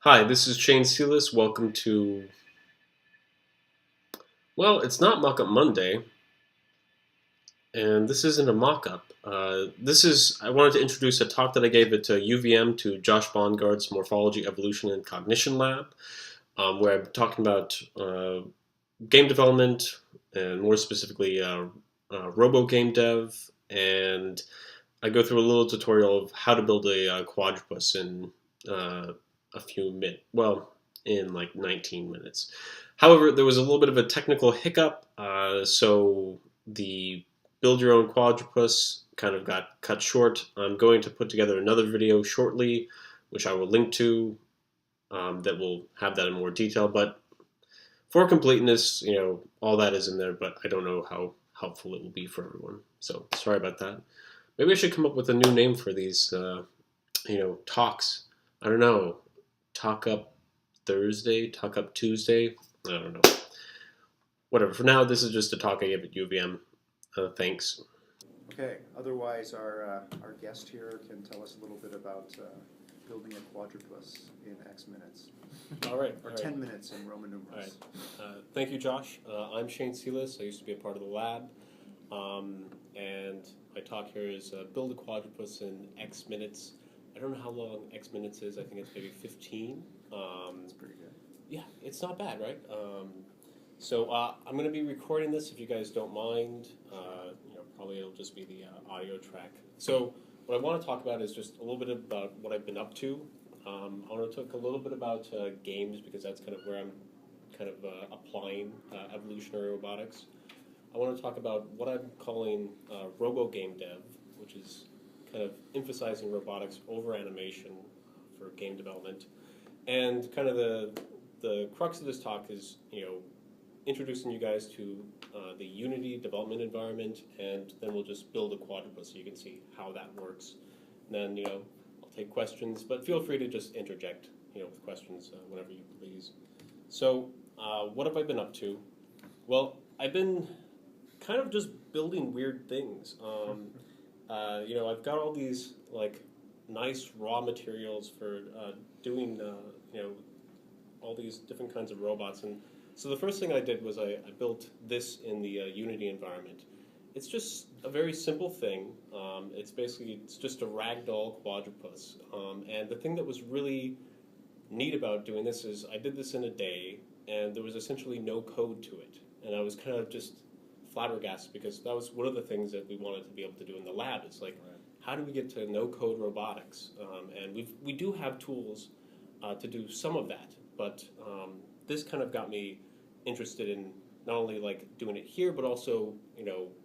Hi, this is Shane Sealis. Welcome to, well, it's not Mockup Monday, and this isn't a mockup. I wanted to introduce a talk that I gave at UVM to Josh Bongard's Morphology, Evolution, and Cognition Lab, where I'm talking about game development, and more specifically, Robogamedev, and I go through a little tutorial of how to build a Quadrapus in uh, a few minutes. Well, in like 19 minutes. However, there was a little bit of a technical hiccup, so the build your own Quadrapus kind of got cut short. I'm going to put together another video shortly, which I will link to, that will have that in more detail. But for completeness, all that is in there, but I don't know how helpful it will be for everyone. So sorry about that. Maybe I should come up with a new name for these, talks. I don't know. Talk Up Thursday, Talk Up Tuesday. I don't know. Whatever. For now, this is just a talk I gave at UVM. Thanks. Okay, otherwise our guest here can tell us a little bit about building a quadrupus in X minutes. All right. Or 10 minutes in Roman numerals. All right. Thank you, Josh. I'm Shane Sealis. I used to be a part of the lab. And my talk here is build a quadrupus in X minutes. I don't know how long X minutes is. I think it's maybe 15. That's pretty good. Yeah, it's not bad, right? So I'm going to be recording this if you guys don't mind. Probably it'll just be the audio track. So what I want to talk about is just a little bit about what I've been up to. I want to talk a little bit about games because that's kind of where I'm kind of applying evolutionary robotics. I want to talk about what I'm calling Robogamedev, which is kind of emphasizing robotics over animation for game development. And kind of the crux of this talk is, introducing you guys to the Unity development environment, and then we'll just build a quadrupus so you can see how that works. And then, I'll take questions, but feel free to just interject, with questions whenever you please. So, what have I been up to? Well, I've been kind of just building weird things. I've got all these like nice raw materials for doing, all these different kinds of robots. And so the first thing I did was I built this in the Unity environment. It's just a very simple thing. It's just a ragdoll quadrupus. And the thing that was really neat about doing this is I did this in a day, and there was essentially no code to it. And I was kind of just flabbergasted because that was one of the things that we wanted to be able to do in the lab. It's like, how do we get to no-code robotics? And we do have tools to do some of that, but this kind of got me interested in not only like doing it here, but also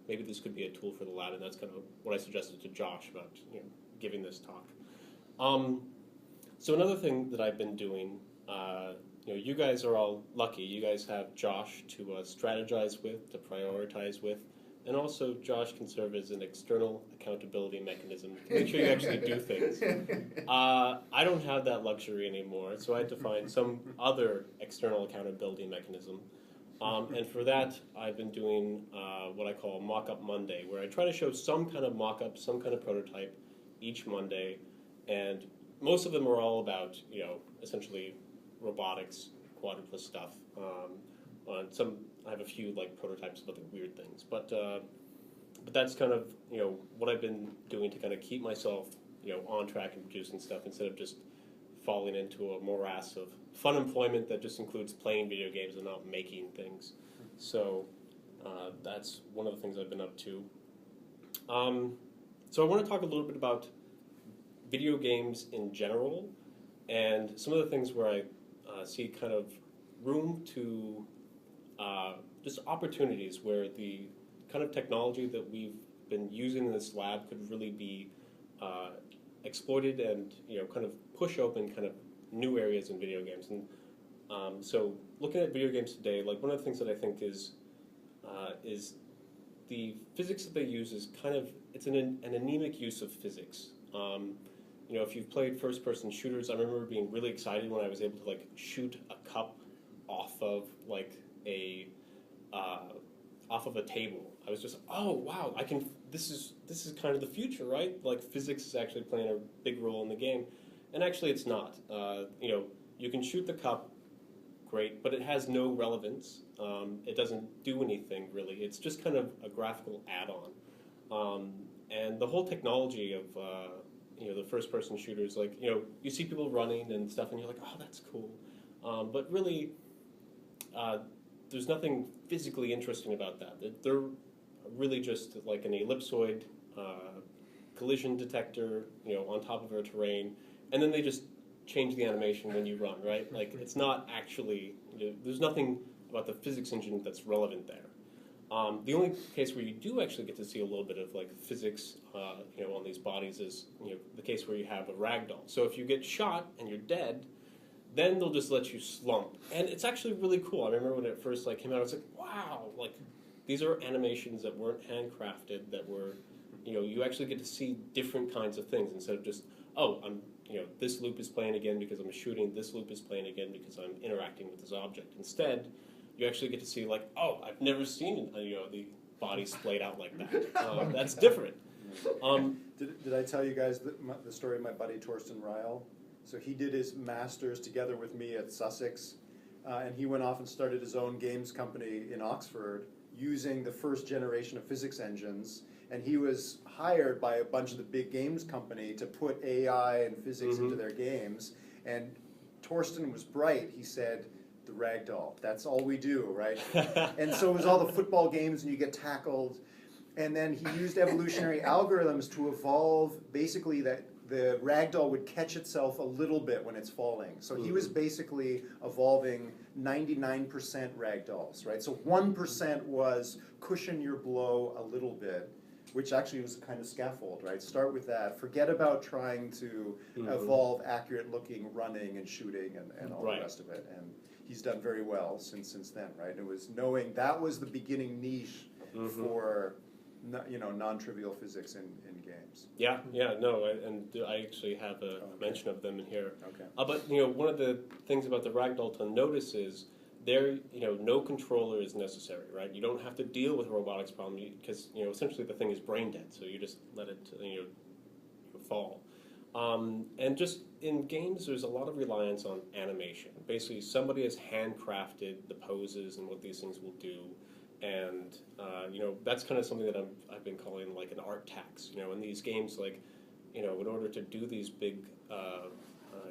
maybe this could be a tool for the lab, and that's kind of what I suggested to Josh about giving this talk. So another thing that I've been doing, you guys are all lucky. You guys have Josh to strategize with, to prioritize with, and also Josh can serve as an external accountability mechanism to make sure you actually do things. I don't have that luxury anymore, so I had to find some other external accountability mechanism. And for that, I've been doing what I call Mock-Up Monday, where I try to show some kind of mock-up, some kind of prototype each Monday, and most of them are all about, essentially robotics, quadrupus stuff. I have a few like prototypes of other weird things, but that's kind of what I've been doing to kind of keep myself on track and producing stuff instead of just falling into a morass of fun employment that just includes playing video games and not making things. So that's one of the things I've been up to. So I want to talk a little bit about video games in general and some of the things where I see kind of room to just opportunities where the kind of technology that we've been using in this lab could really be exploited and kind of push open kind of new areas in video games. And so looking at video games today, like one of the things that I think is the physics that they use is kind of, it's an anemic use of physics. If you've played first-person shooters, I remember being really excited when I was able to like shoot a cup off of like off of a table. I was just, oh wow, I can. This is kind of the future, right? Like physics is actually playing a big role in the game, and actually it's not. you can shoot the cup, great, but it has no relevance. It doesn't do anything really. It's just kind of a graphical add-on. And the whole technology of the first-person shooters, like you see people running and stuff, and you're like, oh, that's cool. But really, there's nothing physically interesting about that. They're really just like an ellipsoid collision detector, on top of a terrain, and then they just change the animation when you run, right? Like it's not actually, there's nothing about the physics engine that's relevant there. The only case where you do actually get to see a little bit of like physics, on these bodies is the case where you have a ragdoll. So if you get shot and you're dead, then they'll just let you slump, and it's actually really cool. I remember when it first came out, I was like, wow, like these are animations that weren't handcrafted, that were, you actually get to see different kinds of things instead of just, oh, this loop is playing again because I'm shooting, this loop is playing again because I'm interacting with this object. Instead, you actually get to see like, oh, I've never seen the body splayed out like that. That's different. Did I tell you guys the story of my buddy Torsten Ryle? So he did his master's together with me at Sussex, and he went off and started his own games company in Oxford using the first generation of physics engines, and he was hired by a bunch of the big games company to put AI and physics into their games, and Torsten was bright. He said, the ragdoll, that's all we do, right? And so it was all the football games and you get tackled, and then he used evolutionary algorithms to evolve basically that the ragdoll would catch itself a little bit when it's falling. So he was basically evolving 99% ragdolls, right? So 1% was cushion your blow a little bit, which actually was a kind of scaffold, right? Start with that. Forget about trying to evolve accurate looking running and shooting and all the rest of it. And he's done very well since then, right? And it was knowing that was the beginning niche for non-trivial physics in games. Yeah, no, and I actually have a mention of them in here. Okay. But one of the things about the ragdoll to notice is there, no controller is necessary, right? You don't have to deal with a robotics problem because essentially the thing is brain dead, so you just let it fall. And just in games, there's a lot of reliance on animation. Basically, somebody has handcrafted the poses and what these things will do. And that's kind of something that I've been calling like an art tax. In these games, like in order to do these big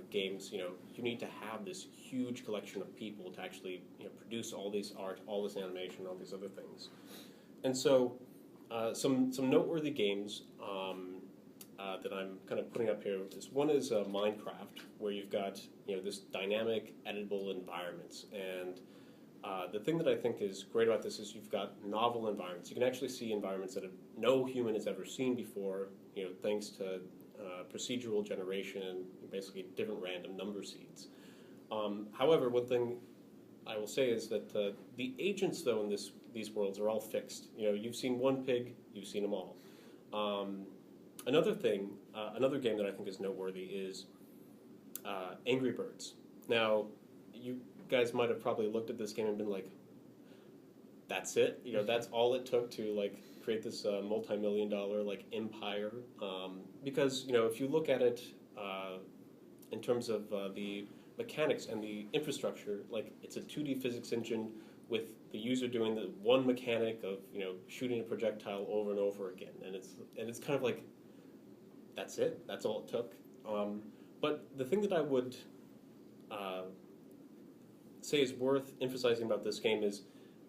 games, you need to have this huge collection of people to actually produce all this art, all this animation, all these other things. And so some noteworthy games that I'm kind of putting up here is one is Minecraft, where you've got this dynamic editable environments. And the thing that I think is great about this is you've got novel environments. You can actually see environments that no human has ever seen before, thanks to procedural generation and basically different random number seeds. However, one thing I will say is that the agents, though, in these worlds are all fixed. You've seen one pig, you've seen them all. Another game that I think is noteworthy is Angry Birds. Now, you guys might have probably looked at this game and been like, that's it? That's all it took to create this multi-million-dollar empire. Because if you look at it in terms of the mechanics and the infrastructure, it's a 2D physics engine with the user doing the one mechanic of shooting a projectile over and over again, and it's kind of like, that's it. That's all it took. But the thing that I would say is worth emphasizing about this game is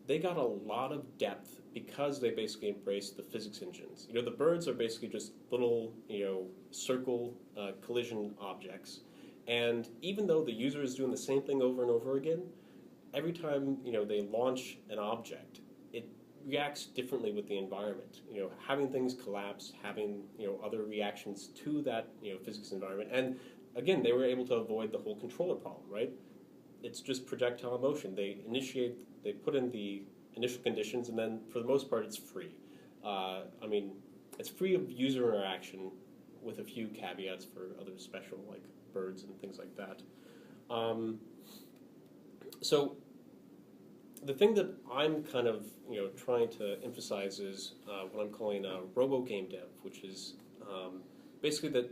they got a lot of depth because they basically embraced the physics engines. The birds are basically just little circle collision objects, and even though the user is doing the same thing over and over again, every time they launch an object, it reacts differently with the environment. Having things collapse, having other reactions to that physics environment, and again, they were able to avoid the whole controller problem, right? It's just projectile motion. They put in the initial conditions, and then for the most part, it's free. It's free of user interaction with a few caveats for other special, like birds and things like that. So the thing that I'm kind of trying to emphasize is what I'm calling Robogamedev, which is basically that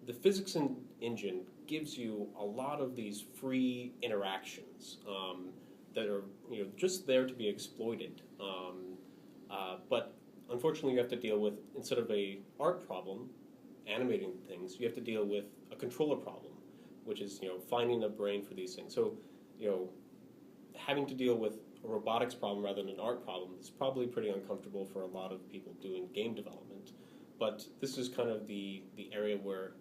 the physics engine gives you a lot of these free interactions that are just there to be exploited. But unfortunately, you have to deal with, instead of a art problem, animating things, you have to deal with a controller problem, which is finding a brain for these things. So having to deal with a robotics problem rather than an art problem is probably pretty uncomfortable for a lot of people doing game development. But this is kind of the area where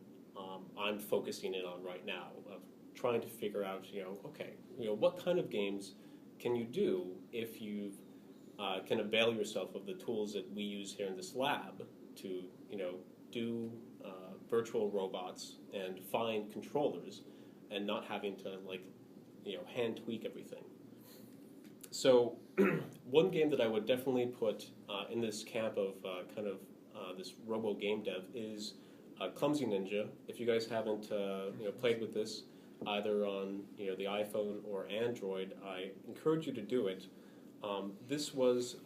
I'm focusing in on right now, of trying to figure out, okay, what kind of games can you do if you can avail yourself of the tools that we use here in this lab to, do virtual robots and find controllers and not having to, hand tweak everything. So one game that I would definitely put in this camp of this Robogamedev is Clumsy Ninja. If you guys haven't played with this, either on the iPhone or Android, I encourage you to do it. This was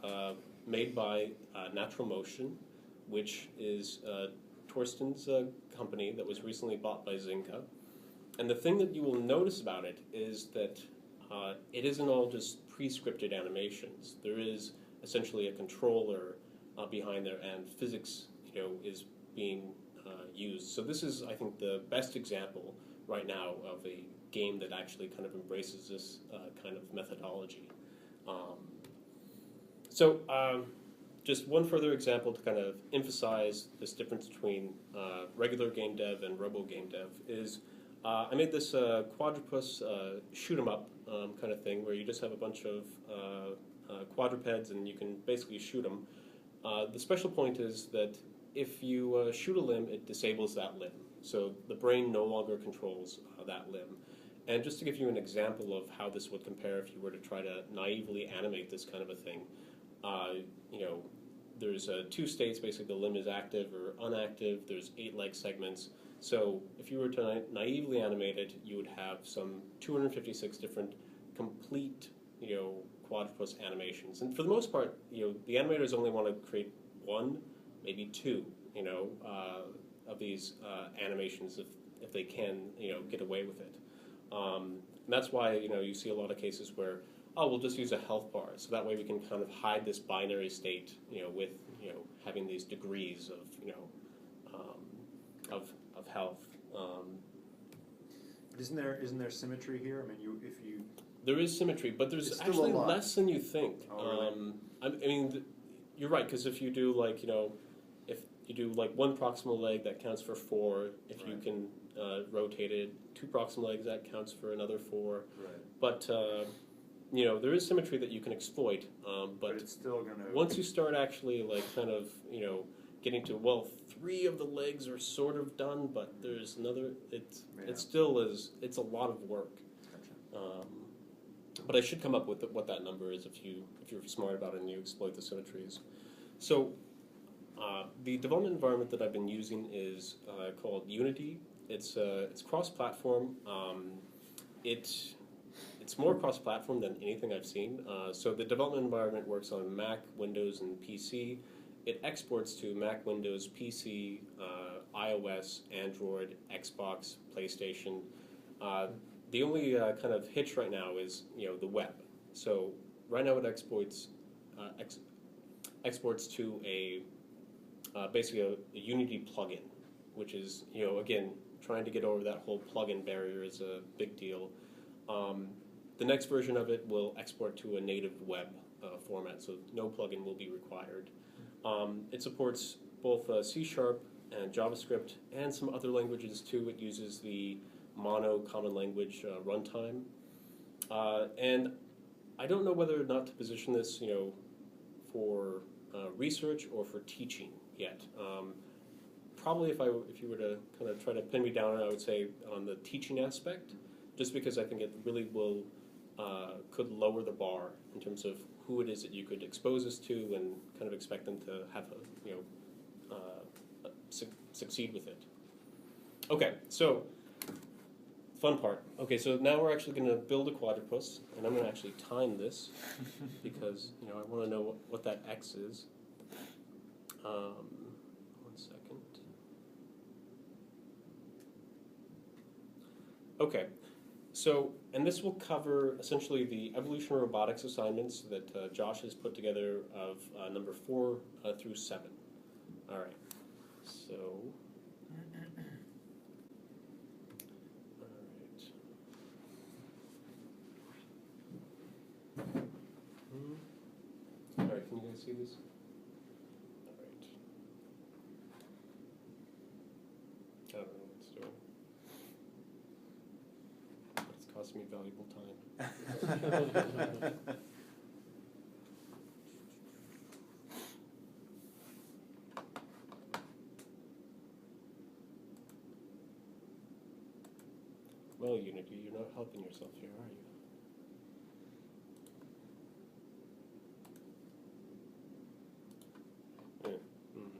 made by Natural Motion, which is Torsten's company that was recently bought by Zynga. And the thing that you will notice about it is that it isn't all just pre-scripted animations. There is essentially a controller behind there, and physics is being used. So this is, I think, the best example right now of a game that actually kind of embraces this kind of methodology. Just one further example to kind of emphasize this difference between regular game dev and Robogamedev is I made this Quadrapus shoot 'em up kind of thing where you just have a bunch of quadrupeds and you can basically shoot them. The special point is that if you shoot a limb, it disables that limb. So the brain no longer controls that limb. And just to give you an example of how this would compare if you were to try to naively animate this kind of a thing, there's two states, basically the limb is active or inactive, there's 8 leg segments. So if you were to naively animate it, you would have some 256 different complete, Quadrapus animations. And for the most part, the animators only want to create 1, maybe 2, of these animations if they can, get away with it. And that's why, you see a lot of cases where, oh, we'll just use a health bar, so that way we can kind of hide this binary state, with, having these degrees of, of health. Isn't there symmetry here? I mean, There is symmetry, but there's actually less than you think. Oh, really? I mean, you're right, because if you do if you do one proximal leg, that counts for 4. If you can rotate it 2 proximal legs, that counts for another 4. Right. But there is symmetry that you can exploit. But it's still gonna. Once you start actually getting to 3 of the legs are sort of done, but there's another. It still is. It's a lot of work. Gotcha. But I should come up with what that number is if you're smart about it and you exploit the symmetries. So the development environment that I've been using is called Unity. It's cross-platform. It's more cross-platform than anything I've seen. So the development environment works on Mac, Windows, and PC. It exports to Mac, Windows, PC, iOS, Android, Xbox, PlayStation. The only kind of hitch right now is the web. So right now it exports to basically a Unity plugin, which is again trying to get over that whole plugin barrier is a big deal. The next version of it will export to a native web format, so no plugin will be required. It supports both C# and JavaScript and some other languages too. It uses the Mono Common Language runtime. And I don't know whether or not to position this, for research or for teaching yet. Probably if you were to kind of try to pin me down, I would say on the teaching aspect, just because I think it really could lower the bar in terms of who it is that you could expose this to and kind of expect them to have succeed with it. Okay, so fun part. Okay, so now we're actually going to build a Quadrapus, and I'm going to actually time this because I want to know what that x is. 1 second. Okay. So, and this will cover essentially the evolution robotics assignments that Josh has put together of number 4 through 7. All right. So, all right. All right. Can you guys see this? All right. I don't know what it's doing. But it's costing me valuable time. Well, Unity, you're not helping yourself here, are you? Yeah. Mm.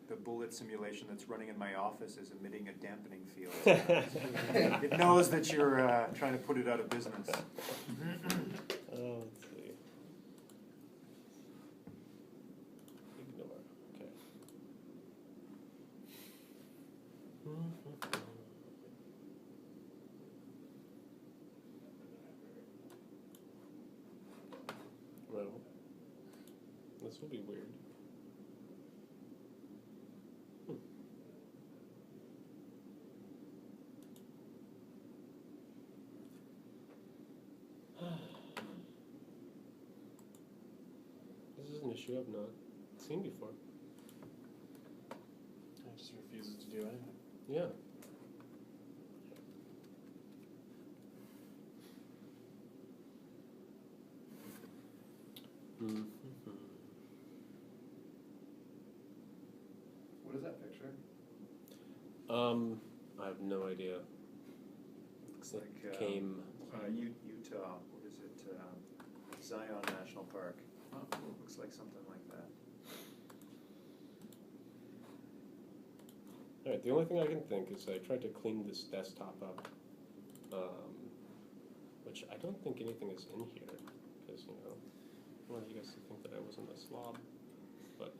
The bullet simulation that's running in my office is emitting a dampening field. It knows that you're trying to put it out of business. Oh, let's see. Ignore. Okay. Well, this will be weird. This is an issue I've not seen before. It just refuses to do anything. Yeah. What is that picture? I have no idea. Looks like Came. Utah. What is it? Zion National Park. Oh. Looks like something like that. All right. The only thing I can think is I tried to clean this desktop up, which I don't think anything is in here because I wanted you guys to think that I wasn't a slob, but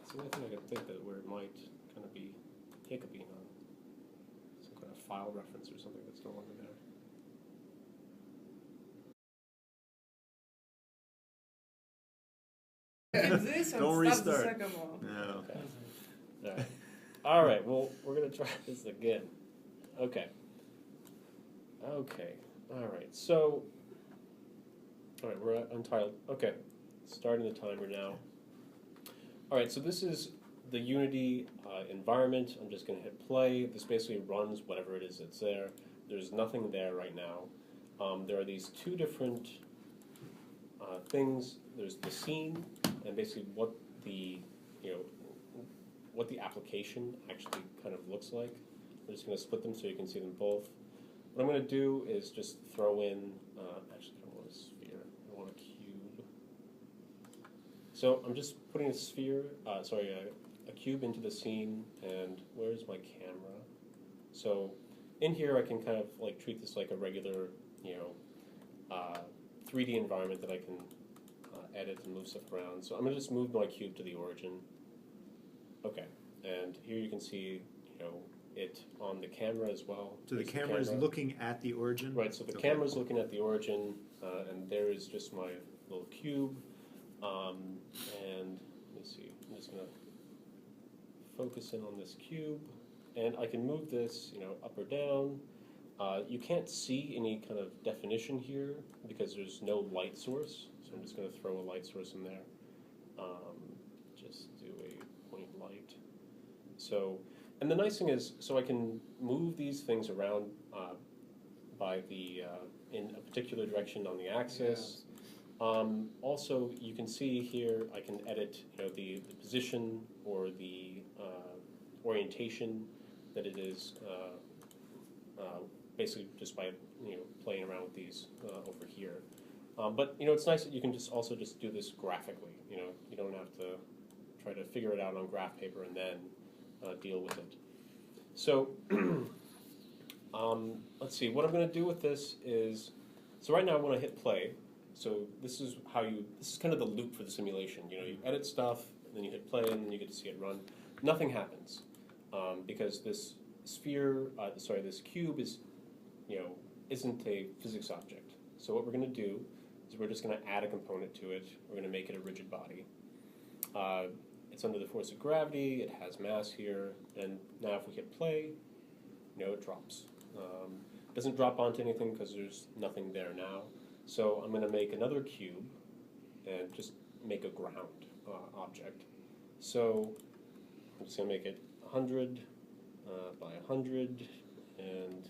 it's the only thing I can think that where it might kind of be hiccuping on some kind of file reference or something that's no longer there. This one Don't stops the restart. second one. No. Okay. All right. All right. Well, we're gonna try this again. Okay. Okay. All right. So. All right. We're untitled. Okay. Starting the timer now. All right. So this is the Unity environment. I'm just gonna hit play. This basically runs whatever it is that's there. There's nothing there right now. There are these two different things. There's the scene and basically what the what the application actually kind of looks like. I'm just going to split them so you can see them both. What I'm going to do is just throw in, actually I don't want a sphere, I want a cube. So I'm just putting a sphere, a cube into the scene, and where's my camera? So in here I can kind of like treat this like a regular, 3D environment that I can edit and move stuff around. So I'm going to just move my cube to the origin. Okay, and here you can see, it on the camera as well. So the There's camera is looking at the origin? Right, so the camera's looking at the origin, and there is just my little cube. And let me see, I'm just going to focus in on this cube, and I can move this, up or down. You can't see any kind of definition here because there's no light source, so I'm just going to throw a light source in there. Just do a point light. So, and the nice thing is, so I can move these things around by the in a particular direction on the axis. Also, you can see here I can edit, the position or the orientation that it is. Basically, just by playing around with these over here. But it's nice that you can just also just do this graphically. You don't have to try to figure it out on graph paper and then deal with it. So Let's see, what I'm going to do with this is, so right now when I hit play, so this is kind of the loop for the simulation. You know, you edit stuff, and then you hit play, and then you get to see it run. Nothing happens, because this this cube is, isn't a physics object. So what we're going to do is we're just going to add a component to it. We're going to make it a rigid body. It's under the force of gravity, it has mass here, and now if we hit play, it drops. Doesn't drop onto anything because there's nothing there now. So I'm going to make another cube and just make a ground object. So I'm just going to make it 100 by 100 and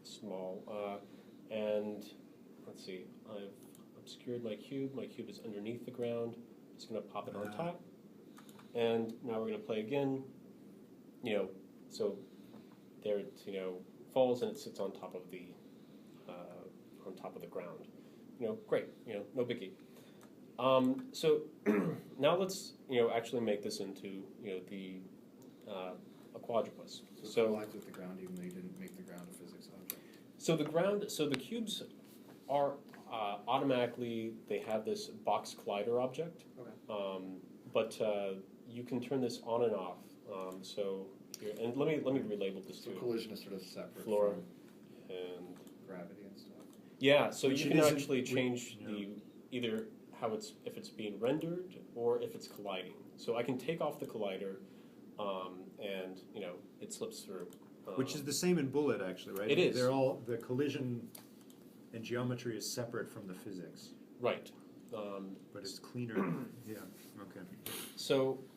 small. And let's see, I've obscured my cube. My cube is underneath the ground. Just going to pop it on top. And now we're going to play again. So there it falls and it sits on top of the ground. Great. No biggie. So now let's actually make this into a quadrupus. So it collides with the ground even though you didn't make the ground a physics object. So the cubes are automatically, they have this box collider object. Okay. But you can turn this on and off. So here, and let me relabel this So too. collision is sort of separate Floor from and gravity and stuff. yeah. So Which you it can isn't- actually we- change yeah. the either if it's being rendered or if it's colliding. So I can take off the collider, and it slips through. Which is the same in Bullet, actually, right? It is. They're all, the collision and geometry is separate from the physics, right. but it's cleaner. Yeah,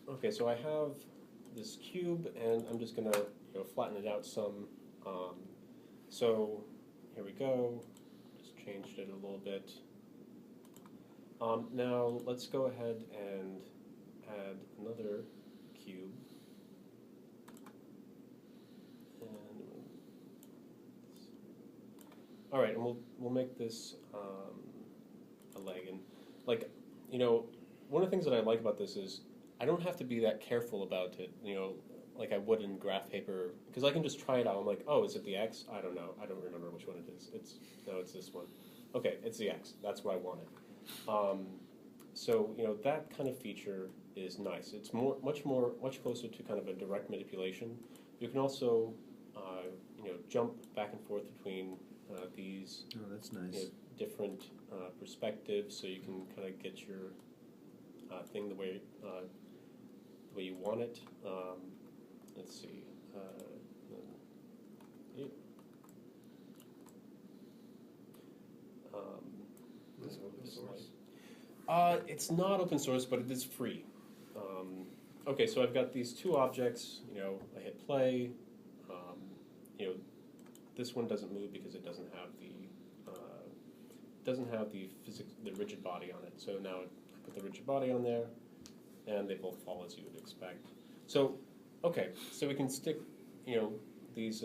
okay. So I have this cube, and I'm just gonna flatten it out some. So here we go. Just changed it a little bit. Now let's go ahead and add another cube. And all right, and we'll make this a leg. And one of the things that I like about this is I don't have to be that careful about it, like I would in graph paper, because I can just try it out. I'm like, oh, is it the X? I don't know. I don't remember which one it is. It's this one. Okay, it's the X. That's what I wanted. So that kind of feature is nice. It's much closer to kind of a direct manipulation. You can also jump back and forth between these Oh, that's nice. different perspectives, so you can kind of get your thing the way you want it. Let's see. This open source. It's not open source, but it is free. Okay, so I've got these two objects. I hit play. This one doesn't move because it doesn't have the rigid body on it. So now I put the rigid body on there, and they both fall as you would expect. So okay, so we can stick these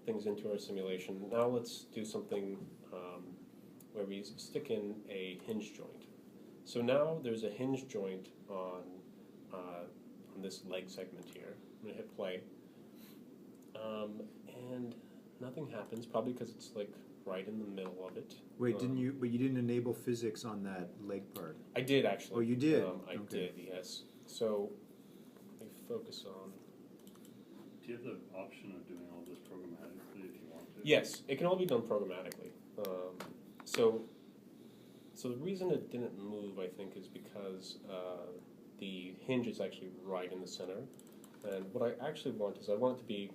things into our simulation. Now let's do something where we stick in a hinge joint. So now there's a hinge joint on this leg segment here. I'm gonna hit play, and nothing happens, probably because it's like right in the middle of it. Wait, but you didn't enable physics on that leg part? I did actually. Oh, you did? I Okay. did, yes. So let me focus on. Do you have the option of doing all this programmatically if you want to? Yes, it can all be done programmatically. So the reason it didn't move, I think, is because the hinge is actually right in the center. And what I actually want is I want it to be,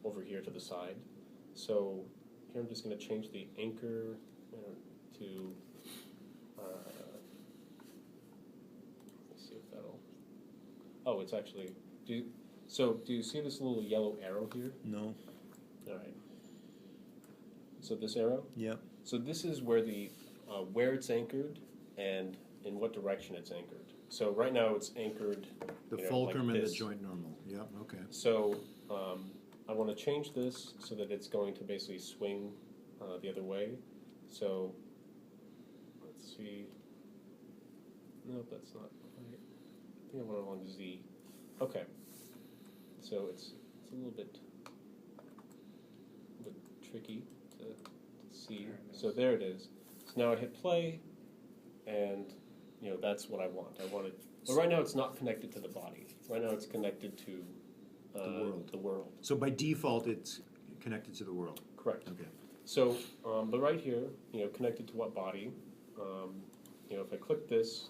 over here to the side. So here I'm just going to change the anchor to, let's see if that'll, oh, it's actually, do you see this little yellow arrow here? No. All right. So this arrow? Yeah. So this is where where it's anchored and in what direction it's anchored. So right now it's anchored. The like fulcrum and the this. joint normal. Yeah, okay. So I want to change this so that it's going to basically swing the other way. So let's see. Nope, that's not right. I think I want it along Z. Okay. So it's a little bit tricky to see. So there it is. So now I hit play, and that's what I want. I want it. But right now it's not connected to the body. Right now it's connected to the world. So by default, it's connected to the world. Correct. Okay. So, but right here, connected to what body? If I click this,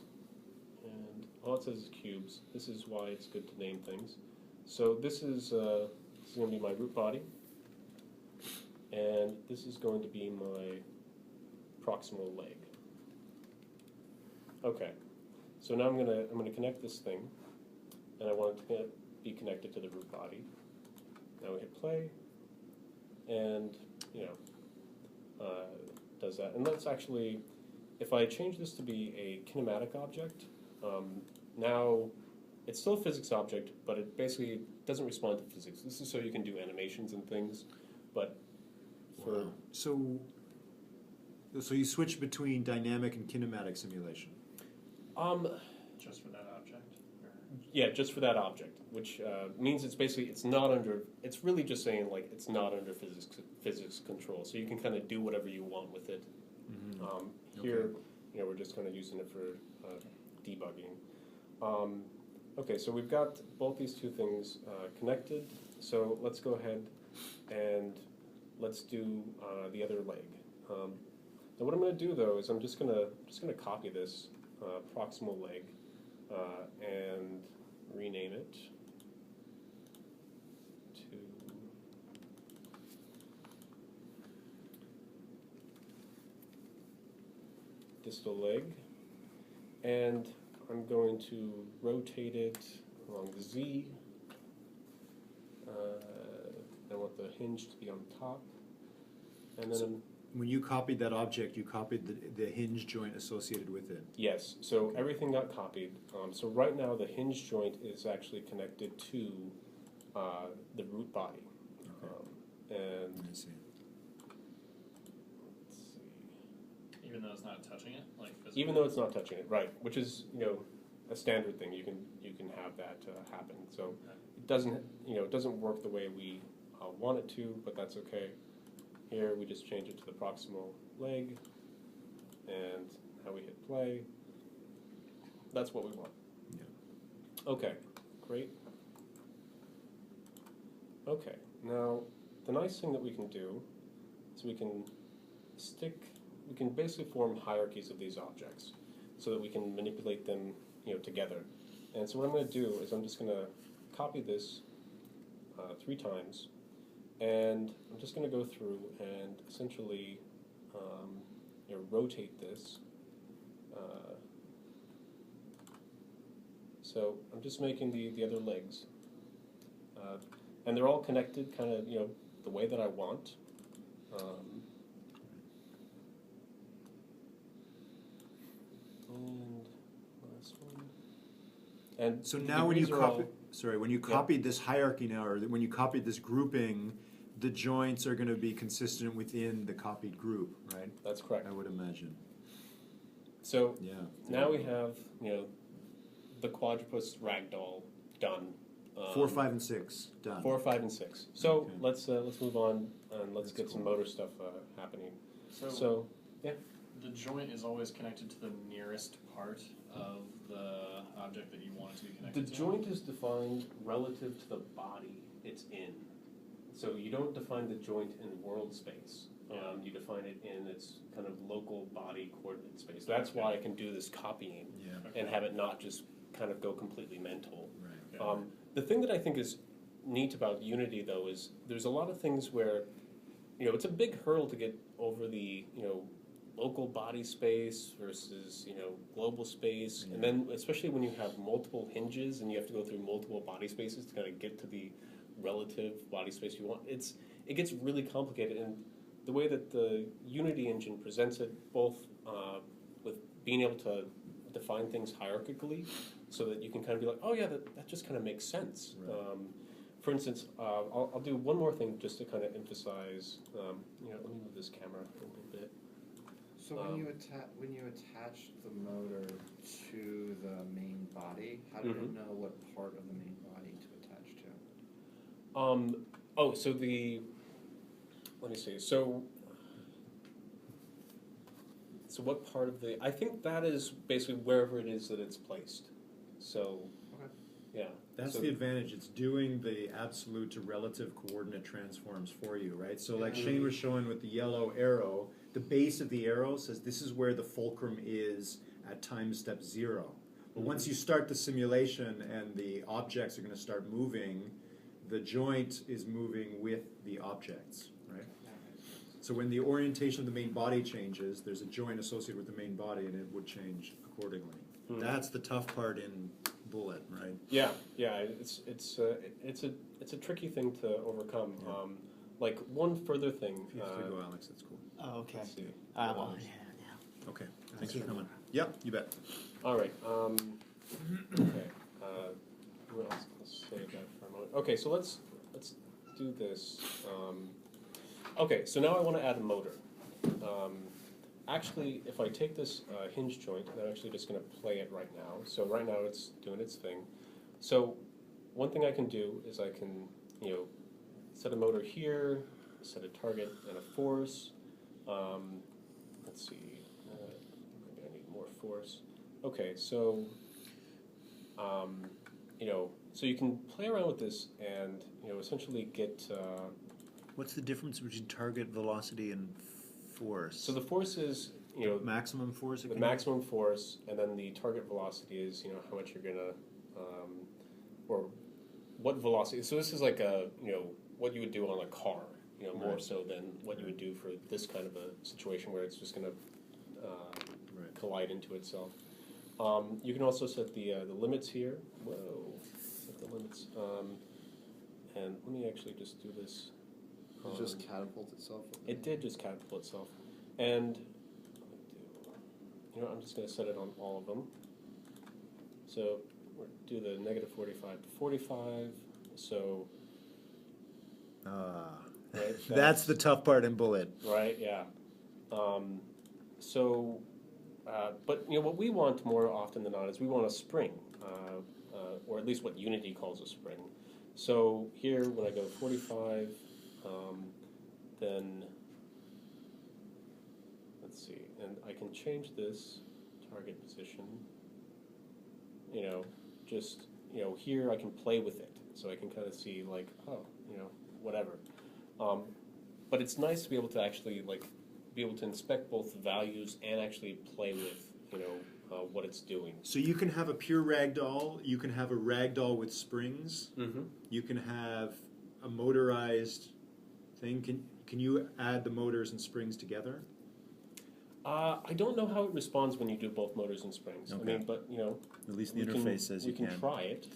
and all it says is cubes. This is why it's good to name things. So this is going to be my root body, and this is going to be my proximal leg. Okay. So now I'm gonna connect this thing, and I want it to be connected to the root body. Now we hit play, and does that. And let's actually, if I change this to be a kinematic object, now it's still a physics object, but it basically doesn't respond to physics. This is so you can do animations and things, but for So you switch between dynamic and kinematic simulation. Just for that object? Or? Yeah, just for that object, which means it's not under. It's really just saying like it's not under physics control, so you can kind of do whatever you want with it. Here, we're just kind of using it for debugging. Okay, so we've got both these two things connected. So let's go ahead and let's do the other leg. Now what I'm going to do though is I'm just going to copy this proximal leg and rename it to distal leg, and I'm going to rotate it along the Z. I want the hinge to be on top, and then When you copied that object, you copied the hinge joint associated with it. yes, so everything got copied. So right now the hinge joint is actually connected to the root body. And I see. let's see. Even though it's not touching it, like physically? Even though it's not touching it, right? Which is a standard thing. You can have that happen. So it doesn't work the way we want it to, but that's okay. Here we just change it to the proximal leg, and now we hit play. That's what we want. Yeah. Okay, great. Okay, now the nice thing that we can do is we can basically form hierarchies of these objects so that we can manipulate them together. And so what I'm going to do is I'm just going to copy this 3 times. And I'm just going to go through and essentially rotate this. So I'm just making the other legs. And they're all connected kind of, the way that I want. And last one. And So the now when you degrees are all- copied this hierarchy now, or when you copied this grouping, the joints are going to be consistent within the copied group, right? That's correct. I would imagine. So Yeah. now we have, the Quadrapus ragdoll done. 4, 5, and 6 done. 4, 5, and 6. So Okay. let's move on and let's That's get some cool. motor stuff happening. So, So the joint is always connected to the nearest part of the object that you want it to be the connected to? joint is defined relative to the body it's in. So you don't define the joint in world space. You define it in its kind of local body coordinate space. That's why I can do this copying Yeah. and have it not just kind of go completely mental. Right. The thing that I think is neat about Unity, though, is there's a lot of things where, it's a big hurdle to get over the, local body space versus, global space. Yeah. And then, especially when you have multiple hinges and you have to go through multiple body spaces to kind of get to the relative body space you want, it gets really complicated. And the way that the Unity engine presents it, both with being able to define things hierarchically, so that you can kind of be like, oh yeah, that just kind of makes sense. Right. For instance, I'll do one more thing just to kind of emphasize. Let me move this camera a little bit. So when you attach the motor to the main body, how do Mhm. you know what part of the main body to attach to? So let let me see. So what part of the? I think that is basically wherever it is that it's placed. So, Okay. yeah. That's So- the advantage. It's doing the absolute to relative coordinate transforms for you, right? So like Yeah. Shane was showing with the yellow arrow, the base of the arrow says this is where the fulcrum is at time step 0. But once you start the simulation and the objects are going to start moving, the joint is moving with the objects, right? So when the orientation of the main body changes, there's a joint associated with the main body, and it would change accordingly. Mhm. That's the tough part in Bullet, right? Yeah, it's a tricky thing to overcome. Yeah. Like one further thing. If you have to go, Alex, that's cool. Oh, okay. Let's see. Well, yeah. Okay, thanks for coming. Yep, you bet. All right. Okay. What else? Let's save that for a moment. Okay, so let's do this. Okay, so now I want to add a motor. Actually, if I take this hinge joint, I'm actually just going to play it right now. So right now it's doing its thing. So one thing I can do is I can, set a motor here, set a target and a force. Let's see, maybe I need more force. Okay, so, so you can play around with this and, essentially get. What's the difference between target velocity and force? So the force is, maximum force. the maximum force, and then the target velocity is, how much you're gonna, or what velocity. So this is like what you would do on a car, more Right. so than what you would do for this kind of a situation where it's just gonna Right. collide into itself. You can also set the limits here. Whoa, set the limits. And let me actually just do this. It just catapults itself. It did just catapult itself. And I'm just going to set it on all of them. So we'll do the negative 45 to 45. So, right, That's the tough part in Bullet. right, yeah. But what we want more often than not is we want a spring, or at least what Unity calls a spring. So here, when I go 45, then let's see, and I can change this target position. Here I can play with it, so I can kind of see like, whatever. But it's nice to be able to actually be able to inspect both values and actually play with, what it's doing. So you can have a pure ragdoll. You can have a ragdoll with springs. Mm-hmm. You can have a motorized thing. Can you add the motors and springs together? I don't know how it responds when you do both motors and springs. Okay. I mean, but At least we can try it.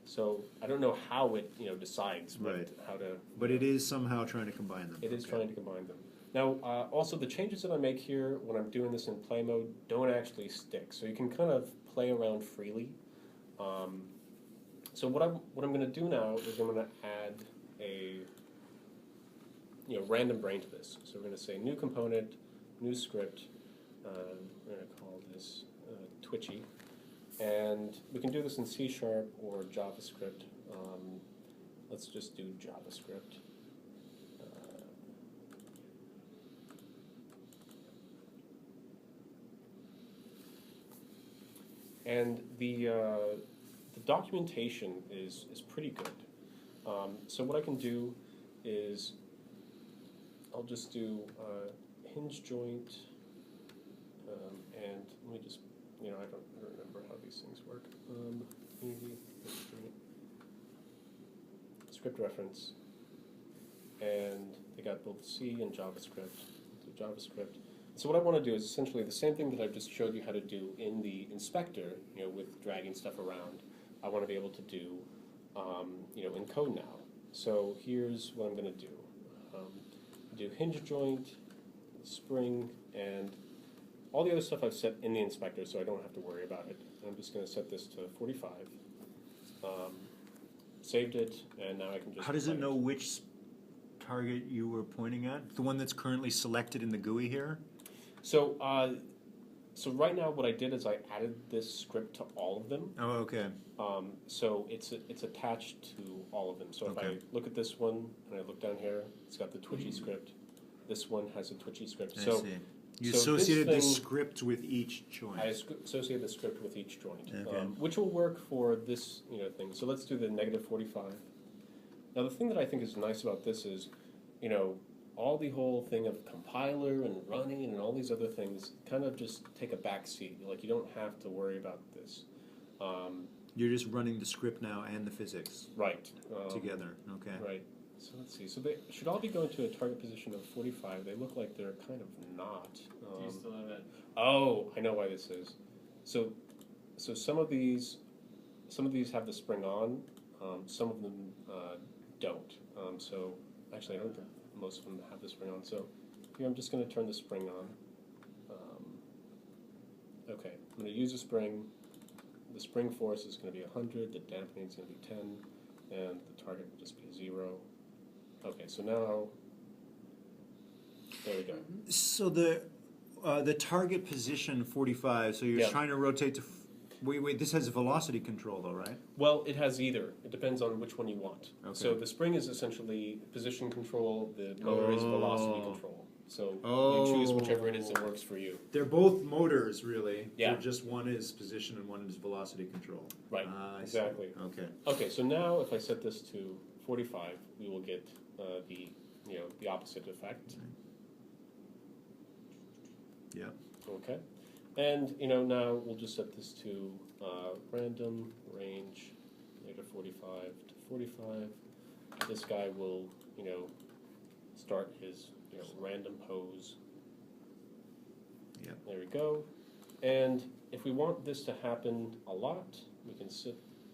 So I don't know how it decides Right. how to. But it is somehow trying to combine them. It is Okay. trying to combine them. Now, also the changes that I make here when I'm doing this in play mode don't actually stick. So you can kind of play around freely. So what I'm going to do now is I'm going to add a random brain to this. So we're going to say new component, new script. We're going to call this Twitchy, and we can do this in C# or JavaScript. Let's just do JavaScript. And the documentation is pretty good. So what I can do is I'll just do hinge joint, and let me just I don't remember how these things work. Maybe script reference, and they got both C and JavaScript. Do JavaScript. So what I want to do is essentially the same thing that I've just showed you how to do in the inspector, with dragging stuff around. I want to be able to do, in code now. So here's what I'm going to do. Do hinge joint, spring, and all the other stuff I've set in the inspector, so I don't have to worry about it. I'm just going to set this to 45. Saved it, and now I can just. How does play it know which target you were pointing at? The one that's currently selected in the GUI here? So So right now, what I did is I added this script to all of them. Oh, okay. So it's attached to all of them. So if I Okay. look at this one and I look down here, it's got the Twitchy script. This one has a Twitchy script. I So see. You so associated this the thing- script with each joint. I associate the script with each joint, Okay. which will work for this thing. So let's do the -45. Now the thing that I think is nice about this is, all the whole thing of compiler and running and all these other things kind of just take a back seat. Like you don't have to worry about this. You're just running the script now and the physics Right. together. Okay. Right. So let's see. So they should all be going to a target position of 45. They look like they're kind of not. Do you still have it? Oh, I know why this is. So some of these have the spring on. Some of them don't. So actually, I don't think most of them have the spring on. So here I'm just going to turn the spring on. Okay, I'm going to use a spring. The spring force is going to be 100. The dampening is going to be 10, and the target will just be 0. Okay, so now there we go. So the target position 45. So you're Yeah. trying to rotate to. Wait. This has velocity control, though, right? Well, it has either. It depends on which one you want. Okay. So the spring is essentially position control. The motor is velocity Oh. control. So Oh. you choose whichever it is that works for you. They're both motors, really. Yeah. They're just one is position and one is velocity control. Right. Ah, I see. Exactly. Okay. Okay. So now if I set this to 45, we will get the opposite effect. Yeah. Okay. And now we'll just set this to random range -45 to 45. This guy will start his random pose. Yep. There we go. And if we want this to happen a lot, we can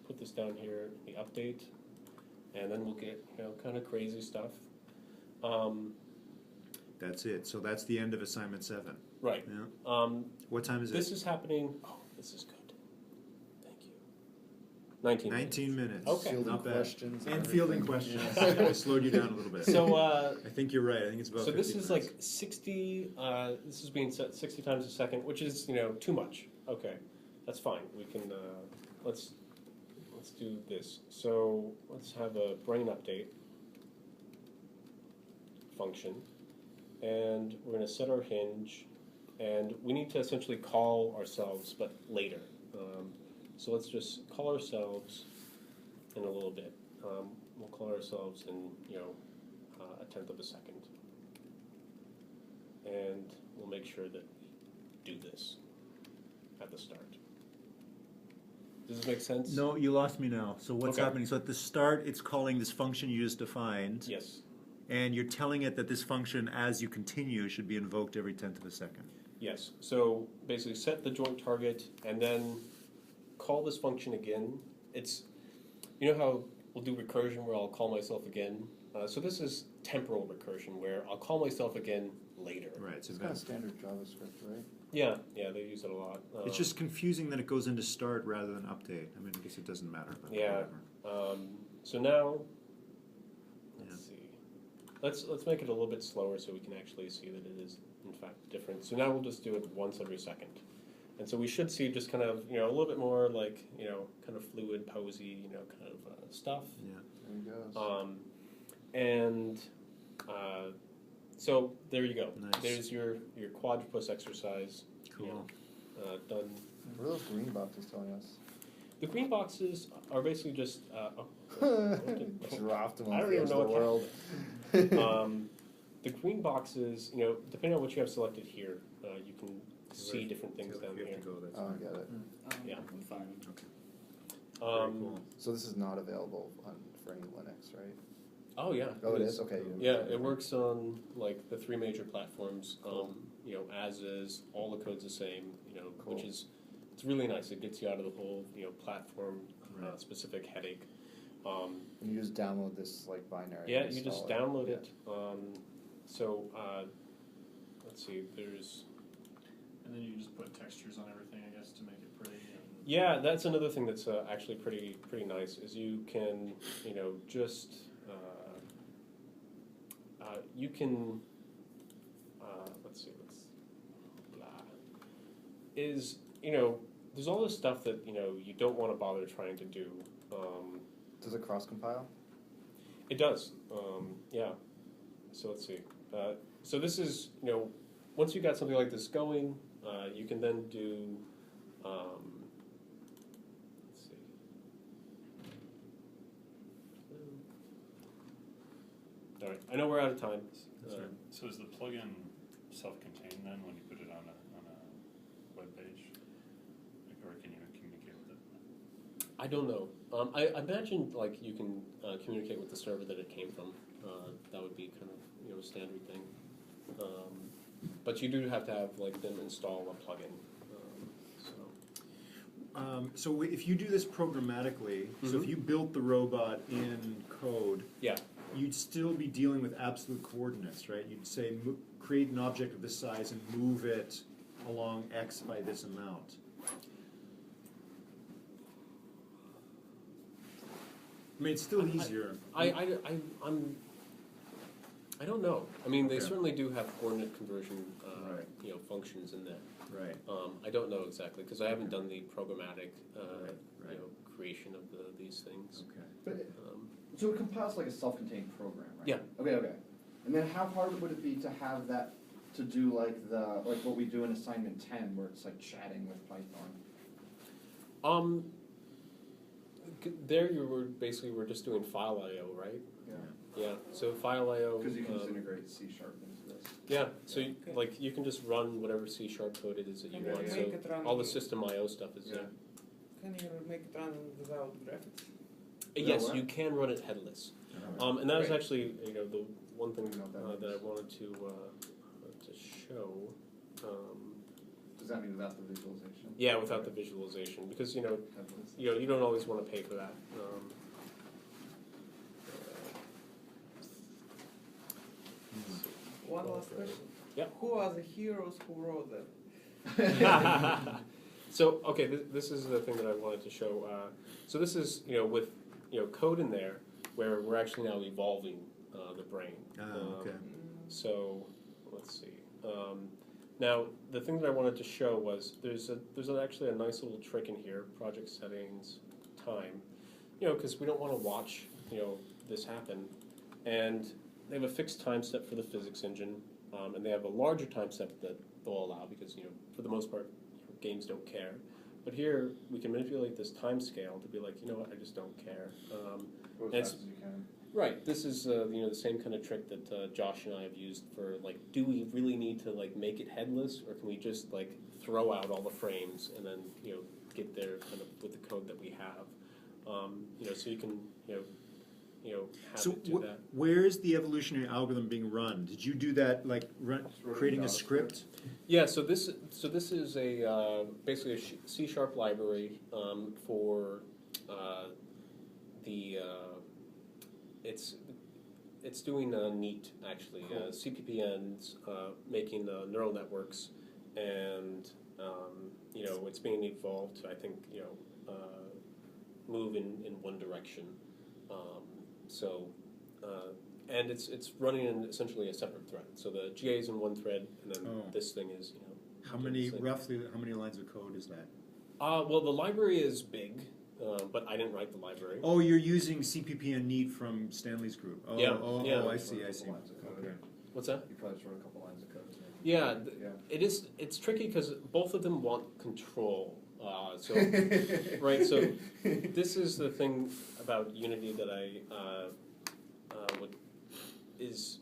put this down here in the update, and then we'll get kind of crazy stuff. That's it. So that's the end of assignment 7. Right. Yeah. What time is This it? is happening. Oh, this is good. Thank you. 19 minutes. 19 minutes. Okay. Fielding Not bad. questions And everything. fielding questions. I slowed you down a little bit. So, I think you're right. I think it's about so this 15 is minutes. like 60. This is being set 60 times a second, which is too much. Okay, that's fine. We can let's do this. So let's have a brain update function, and we're going to set our hinge, and we need to essentially call ourselves, but later. So let's just call ourselves in a little bit. We'll call ourselves in a tenth of a second, and we'll make sure that we do this at the start. Does this make sense? No, you lost me now. So what's Okay. happening? So at the start, it's calling this function you just defined, Yes. and you're telling it that this function, as you continue, should be invoked every tenth of a second. Yes. So basically, set the joint target, and then call this function again. It's how we'll do recursion where I'll call myself again. So this is temporal recursion where I'll call myself again later. Right. It's It's kind of standard JavaScript, right? Yeah, they use it a lot. It's just confusing that it goes into start rather than update. I mean, I guess it doesn't matter. But Yeah. whatever. So now, let's see. Let's make it a little bit slower so we can actually see that it is in fact different. So now we'll just do it once every second, and so we should see just kind of a little bit more like kind of fluid, posy, kind of stuff. Yeah. There he goes. And so there you go. Nice. There's your Quadrapus exercise. Cool. Done. What are those green boxes telling us? The green boxes are basically just. Dropped them I off don't the even edge know of the what world. The green boxes, depending on what you have selected here, you can see different things down You have here. to go, that's Oh, I fine. get it. Yeah. I'm fine. Very cool. So this is not available for any Linux, right? Oh yeah. Oh, it is? Okay. Yeah, it works on like the 3 major platforms. As is, all the code's the same. Cool. Which is it's really nice. It gets you out of the whole platform Right. specific headache. And you just download this like binary. Yeah, and you just install download Yeah. it. So let's see. There's And then you just put textures on everything, I guess, to make it pretty. And Yeah, that's another thing that's actually pretty nice is you can just you can let's see blah. is, there's all this stuff that, you don't want to bother trying to do. Does it cross compile? It does, yeah. So let's see. So this is, once you got something like this going, you can then do, let's see. All right, I know we're out of time. So is the plugin self-contained then when you put it on a web page? Or can you communicate with it? I don't know. I imagine like you can communicate with the server that it came from. That would be kind of a standard thing. But you do have to have like them install a plugin. So if you do this programmatically, so if you built the robot in code, Yeah. you'd still be dealing with absolute coordinates, right? You'd say create an object of this size and move it along X by this amount. I mean, it's still easier. I don't know. I mean, they Okay. certainly do have coordinate conversion, Right. functions in there. Right. I don't know exactly because I haven't done the programmatic, Right. creation of these things. Okay. But Um, so it compiles like a self-contained program, right? Yeah. Okay. And then how hard would it be to have that to do like what we do in assignment 10 where it's like chatting with Python? There you were basically just doing file I/O, right? Yeah. Yeah. So file I/O. Because you can just integrate C# into this. Yeah. So you can just run whatever C# code it is that you Can want. you So make it run? all the system I/O stuff is there. Can you make it run without graphics? Yes, what? you can run it headless. Oh. And that was Great. actually the one thing I know what that that I means. wanted to show. Does that mean without the visualization? Yeah, without the visualization, because Headless. you don't always want to pay for that. One last question. Yeah. Who are the heroes who wrote that? So okay, this is the thing that I wanted to show. So this is with code in there where we're actually now evolving the brain. Okay. So let's see. Now the thing that I wanted to show was there's actually a nice little trick in here. Project settings, time. Because we don't want to watch this happen, and they have a fixed time step for the physics engine, and they have a larger time step that they'll allow because for the most part games don't care. But here we can manipulate this time scale to be like, I just don't care. Go as it's- fast as you can. Right. This is the same kind of trick that Josh and I have used for like, do we really need to like make it headless, or can we just like throw out all the frames and then get there kind of with the code that we have? So you can have So it do that. where is the evolutionary algorithm being run? Did you do that like creating a JavaScript. script? Yeah. So this is a basically a C# library for the it's doing NEAT actually, CPPNs, making neural networks, and it's being evolved to, I think move in one direction. And it's running in essentially a separate thread. So the GA is in one thread, and then this thing is How many lines of code is that? Well, the library is big. But I didn't write the library. Oh, you're using CPP and NEAT from Stanley's group. Oh, Yeah, oh, yeah. oh, I see. Lines of code. Okay. What's that? You probably just wrote a couple lines of code. Yeah, Yeah. it's tricky because both of them want control. Right. So this is the thing about Unity that is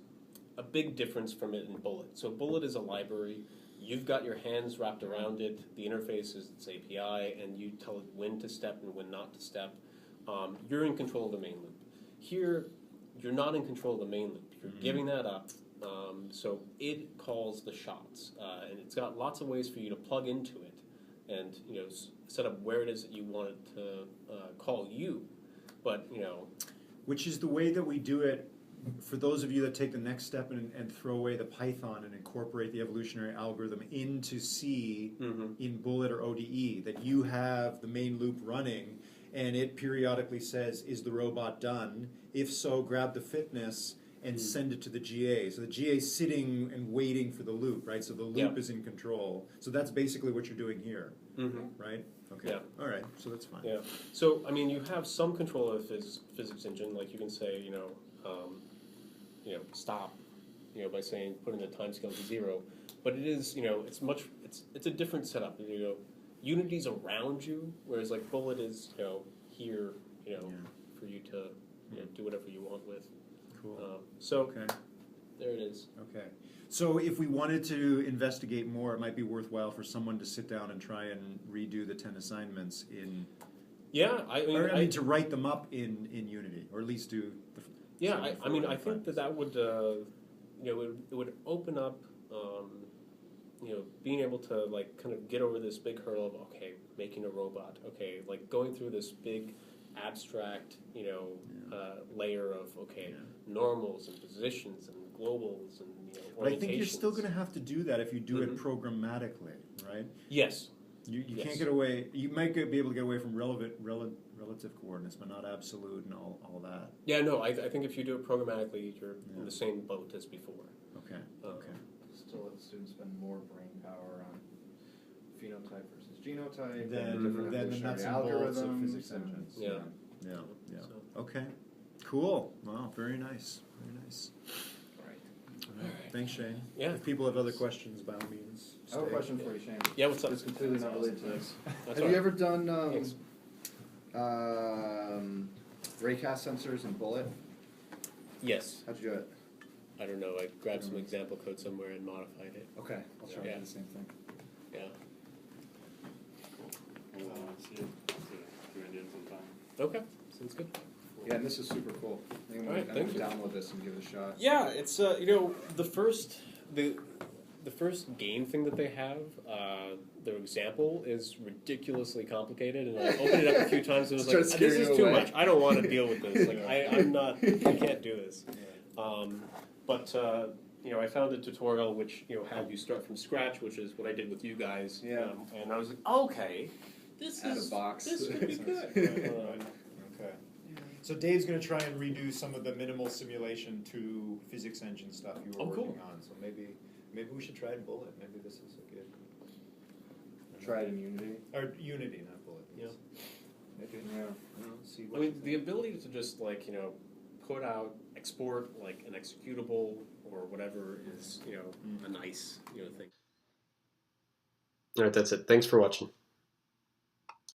a big difference from it in Bullet. So Bullet is a library. You've got your hands wrapped around it. The interface is its API, and you tell it when to step and when not to step. You're in control of the main loop. Here, you're not in control of the main loop. You're giving that up. So it calls the shots, and it's got lots of ways for you to plug into it, and set up where it is that you want it to call you. But Which is the way that we do it for those of you that take the next step and throw away the Python and incorporate the evolutionary algorithm into C in Bullet or ODE, that you have the main loop running and it periodically says, is the robot done? If so, grab the fitness and send it to the GA. So the GA is sitting and waiting for the loop, right? So the loop Yeah. is in control. So that's basically what you're doing here, Mm-hmm. right? Okay. Yeah. All right. So that's fine. Yeah. So I mean, you have some control of the physics engine. Like you can say, stop, by saying putting the time scale to 0. But it is, it's a different setup. Unity's around you, whereas like Bullet is, here, for you to do whatever you want with. Cool. So Okay. there it is. Okay. So if we wanted to investigate more, it might be worthwhile for someone to sit down and try and redo the 10 assignments in, Yeah, or, I mean, to write them up in Unity, or at least do the. Yeah, 74 I mean, and I think the that would, it would open up, being able to like kind of get over this big hurdle of making a robot, like going through this big abstract, layer of normals and positions and globals and But I think you're still orientations. going to have to do that if you do it Mhm. programmatically, right? Yes. You Yes. can't get away. You might be able to get away from relative coordinates, but not absolute and all that. Yeah, no, I think if you do it programmatically, you're Yeah. in the same boat as before. Okay. Okay. Still let students spend more brain power on phenotype versus genotype, Then- and different then the evolutionary nuts and bolts of algorithms, physics and- engines. Yeah. Yeah. Yeah. So- Okay. Cool. Wow. Very nice. Very nice. Right. All right. Thanks, Shane. Yeah. If people have other questions, by all means. I have a stay. question for you, Shane. Yeah, what's up? It's completely not related to this. That's Have all you right. ever done Thanks. raycast sensors in Bullet? Yes. How'd you do it? I don't know. I grabbed some example code somewhere and modified it. Okay, I'll try Yeah. to do the same thing. Yeah. We'll see it, do Indian sometime. Okay. Sounds good. Yeah, and this is super cool. I'm Alright, gonna thank you. download this and give it a shot. Yeah, it's the first game thing that they have, their example is ridiculously complicated, and I opened it up a few times and was like, Starts this scaring is you too away." much. I don't want to deal with this. Like I can't do this. But I found a tutorial which had you start from scratch, which is what I did with you guys. Yeah. And I was like, okay, this Add a is box. This could be good. Okay. So Dave's going to try and redo some of the minimal simulation to physics engine stuff you were Oh, cool. working on. So maybe we should try it Bullet. Maybe this is a good. Try it in Unity. Or Unity, not Bullet. Yeah. Maybe. Yeah. I don't know, see I what mean, the ability to just put out, export like an executable or whatever is a nice thing. All right, that's it. Thanks for watching.